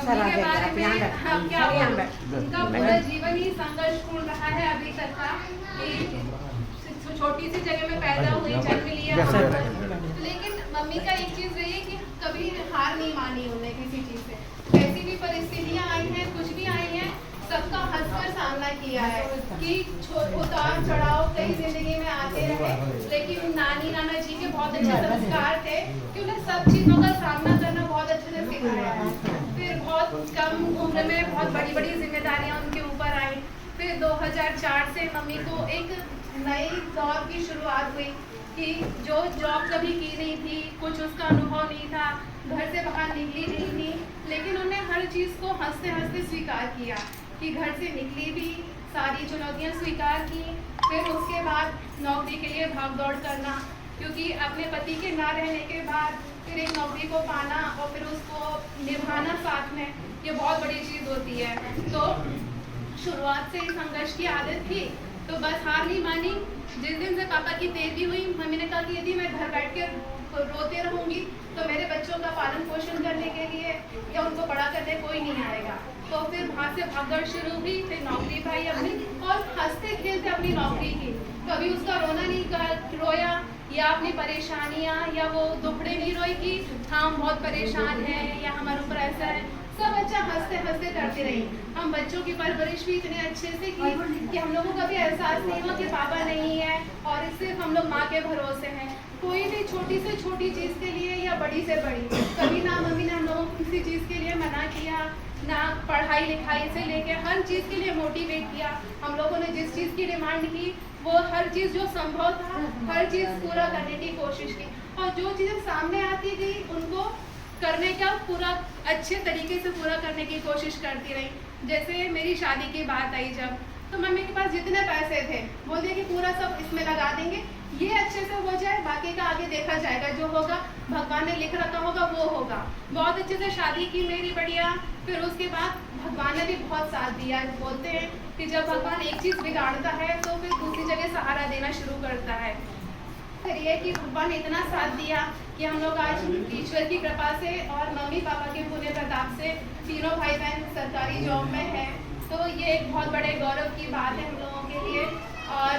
Mummy के बारे में हम क्या बोलें, उनका पूरा जीवन ही संघर्षपूर्ण रहा है अभी तक का। कि छोटी सी जगह में पैदा हुई, जन्म लिया, लेकिन मम्मी का एक चीज़ रही है कि कभी हार नहीं मानी उन्होंने किसी चीज़ से। कैसी भी परिस्थितियाँ आई हैं, कुछ भी आई हैं, सबका हंसकर सामना किया है। कि उतार चढ़ाव कई जिंदगी में आते रहे, लेकिन नानी नाना जी के बहुत अच्छे संस्कार थे कि उन्हें सब चीज़ों का सामना करना बहुत अच्छे से सिखाया है। फिर बहुत कम उम्र में बहुत बड़ी बड़ी जिम्मेदारियां उनके ऊपर आई। फिर 2004 से मम्मी को एक नई दौर की शुरुआत हुई कि जो जॉब कभी की नहीं थी, कुछ उसका अनुभव नहीं था, घर से बाहर निकली नहीं थी, लेकिन उन्हें हर चीज़ को हंसते हंसते स्वीकार किया कि घर से निकली भी, सारी चुनौतियां स्वीकार की। फिर उसके बाद नौकरी के लिए भाग दौड़ करना, क्योंकि अपने पति के ना रहने के बाद फिर एक नौकरी को पाना और फिर उसको निभाना साथ में, ये बहुत बड़ी चीज़ होती है। तो शुरुआत से ही संघर्ष की आदत थी, तो बस हार नहीं मानी। जिस दिन से पापा की देरी हुई, मम्मी ने कहा कि यदि मैं घर बैठ के रोते रहूंगी तो मेरे बच्चों का पालन पोषण करने के लिए या उनको बड़ा करने कोई नहीं आएगा। तो फिर वहाँ से भागदौड़ शुरू हुई, फिर नौकरी पाई अपनी और हंसते खेलते अपनी नौकरी की। कभी उसका रोना नहीं रोया या अपनी परेशानियाँ या वो दुखड़े नहीं रोई कि हाँ हम बहुत परेशान हैं या हमारे ऊपर ऐसा है। सब अच्छा हंसते हंसते करती रही। हम बच्चों की परवरिश भी इतने अच्छे से की कि हम लोगों को कभी एहसास नहीं हुआ कि पापा नहीं है और सिर्फ हम लोग माँ के भरोसे हैं। कोई भी छोटी से छोटी चीज़ के लिए या बड़ी से बड़ी, कभी ना मम्मी ने हम लोगों को किसी चीज़ के लिए मना किया, ना पढ़ाई लिखाई से लेके हर चीज़ के लिए मोटिवेट किया। हम लोगों ने जिस चीज़ की डिमांड की वो हर चीज़ जो संभव था हर चीज़ पूरा करने की कोशिश की, और जो चीज़ें सामने आती थी उनको करने का पूरा अच्छे तरीके से पूरा करने की कोशिश करती रही। जैसे मेरी शादी की बात आई जब, तो मम्मी के पास जितने पैसे थे बोलते कि पूरा सब इसमें लगा देंगे, ये अच्छे से हो जाए, बाकी का आगे देखा जाएगा, जो होगा भगवान ने लिख रखा होगा वो होगा। बहुत अच्छे से शादी की मेरी बढ़िया। फिर उसके बाद भगवान ने भी बहुत साथ दिया। बोलते हैं कि जब भगवान एक चीज़ बिगाड़ता है तो फिर दूसरी जगह सहारा देना शुरू करता है। फिर ये कि भगवान ने इतना साथ दिया कि हम लोग आज ईश्वर की कृपा से और मम्मी पापा के पुण्य प्रताप से तीनों भाई बहन सरकारी जॉब में हैं। तो ये एक बहुत बड़े गौरव की बात है हम लोगों के लिए। और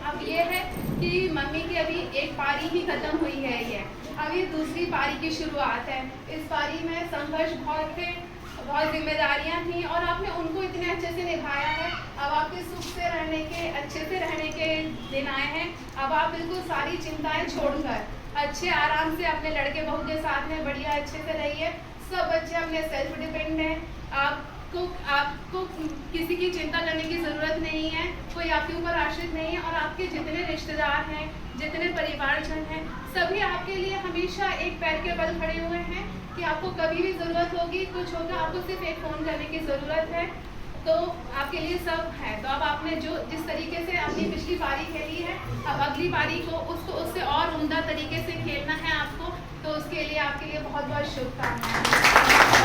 अब ये है कि मम्मी की अभी एक पारी ही खत्म हुई है, ये अभी दूसरी पारी की शुरुआत है। इस पारी में संघर्ष बहुत थे, बहुत जिम्मेदारियां थी और आपने उनको इतने अच्छे से निभाया है। अब आपके सुख से रहने के, अच्छे से रहने के दिन आए हैं। अब आप बिल्कुल सारी चिंताएं छोड़कर अच्छे आराम से अपने लड़के बहू के साथ में बढ़िया अच्छे से रहिए। सब बच्चे अपने सेल्फ डिपेंड हैं। आपको किसी की चिंता करने की ज़रूरत नहीं है, कोई आपके ऊपर आश्रित नहीं है। और आपके जितने रिश्तेदार हैं, जितने परिवारजन हैं, सभी आपके लिए हमेशा एक पैर के बल खड़े हुए हैं कि आपको कभी भी ज़रूरत होगी, कुछ होगा, आपको सिर्फ एक फ़ोन करने की ज़रूरत है। तो आपके लिए सब है। तो अब आपने जो जिस तरीके से अपनी पिछली पारी खेली है, अब अगली पारी को उससे और उम्दा तरीके से खेलना है आपको। तो उसके लिए आपके लिए बहुत बहुत शुभकामनाएं।